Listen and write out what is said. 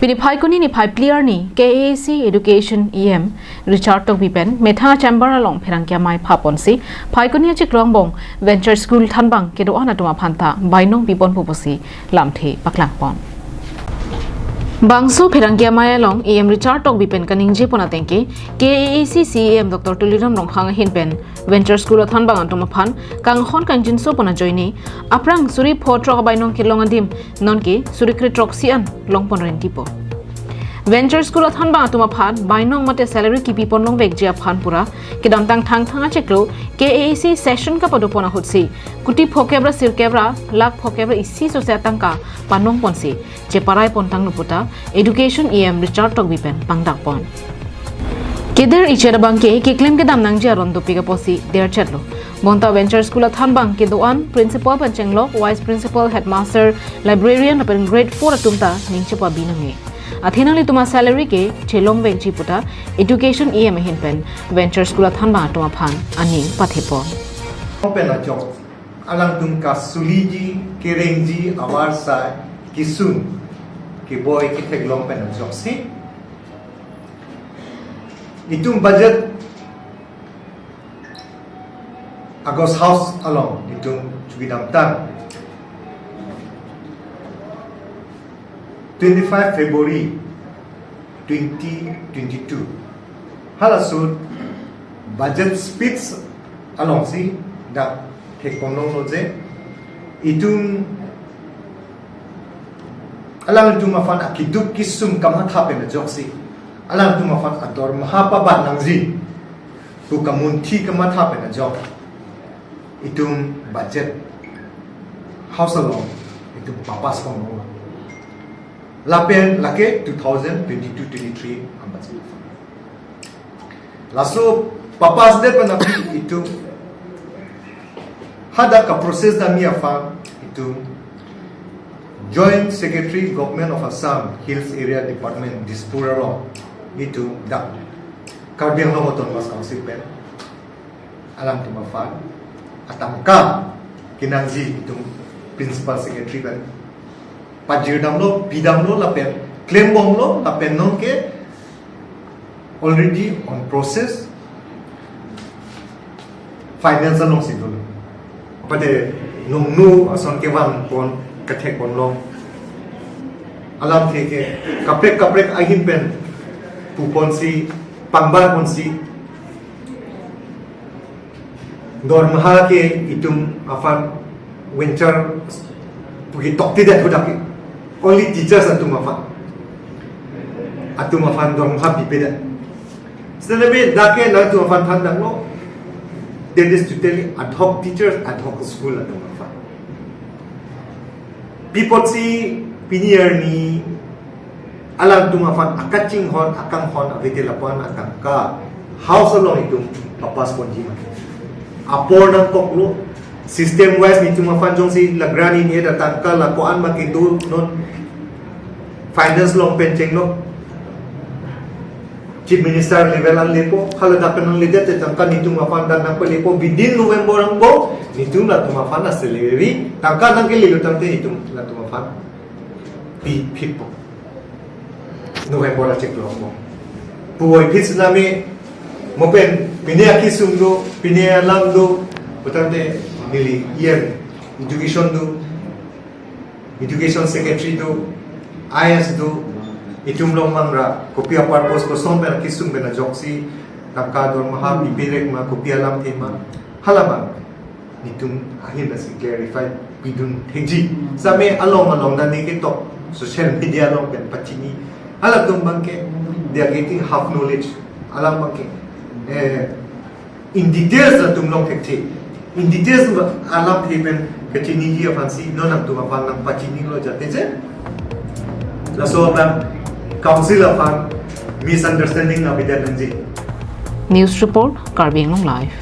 Pini Phaikuni ni Phai Clear ni KAC Education EM Richard Tokbi pen Metha Chamber along Pherangkia Mai Phaponsi Phaikuni acheklo angbong Venture School Thanbang kedo ana tuma phanta abainong pipon pusi lamthe paklangpon Bangso Pherangkia Mai along EM Richard Tokbi pen kaningje pona tengke KAC CEM Dr. Tuliram Ronghang hin pen Venture School Thanbang antuma phan kanghon kangjinso pona joini aprang suri photrok abainong kilong adim nonke suri kritrok sian longpon rentipo Venture School Thanbang atuma phan bainong mate salary kipi ponlong vekjia phan pura kedam tang thang thanga cheklo KAC session ka padopona hutsi kuti phokebra sirkebra lak phokebra isi sosia tangka panong ponsi je parai pontang nuputa Education EM Richard Tokbi pen pangdak pon Keder ichera bangke ke claim ke dam nang ja ron dopi ka posi der chatlo Bonta Venture School Thanbang ke doan principal panchenglok vice principal headmaster librarian apen grade 4 atumta ningchepa binange Athinali tuma salary ke chelong vekji puta Education EM hin pen Venture School Thanbang tuma phan ani pathepo Open a job alang tum ka suliji kerengji awar sa kisun ke boy ke teglong pen job si itung budget Agos house along itung chugidam tan 25 February 2022 halasud budget speaks along si da thekonong loje itung alang tu mafan akiduk kisum kamha thapen joksi alang tu mafan ador mahapaba nangji tu kamunthi kamha thapen jok itung budget house along itung papas kono Lapen lake 2022-23 ambat laso papas de panapi itu hada ka proses da mia fa itu Joint Secretary Government of Assam Hills Area Department Dispura Law itu da karbiang lo moton mas council pen alam tu mafa atamka kinangji itu principal secretary pen Pajirdam lo, bidam lo lapen, claim bong lo lapen non ke already on process financial long sidul. Pada nung nu ason ke wan pon kathek pon long alam the ke kaprek ahin pen pupon si pangbar pon si dormha ke itum afan winter pugi tokti dan hudaki only teachers atuma fan dong happy peda selabe dake na atuma fan thandang lo that is totally ad hoc teachers ad hoc school atuma fan people see pinier ni alam tuma fan akaching hon akang hon avete lapan atangka house along itu papas ponji apor nang koklo system wise ni cuma fan jong si lagrani ni datang ka lakuan makitu non finance long pencheng no chief minister level an lepo khala dapen ang leader te tangka ni cuma fan dan nang lepo within November ang bo ni cuma tuma fan salary tangka nang kili lutang te itu la tuma fan pi pipo November acheklo mo puoi pits nami mo pen pinia kisum do pinia lam do butante nili EM Education Secretary do IS do itum long mangra kopia purpose ko som ben kisum ben joksi takador maha bibirek ma kopia lam tema halaman nitum ahin na si clarify bidun heji same along dan ni to social media long ben pachini ala tum bangke they are getting half knowledge alam bangke in details tum long hekti in details alam hepen kecini dia fancy non nak tu apa nak pacini lo jate je la so ban council of misunderstanding na bidan nji News report Karbiang Live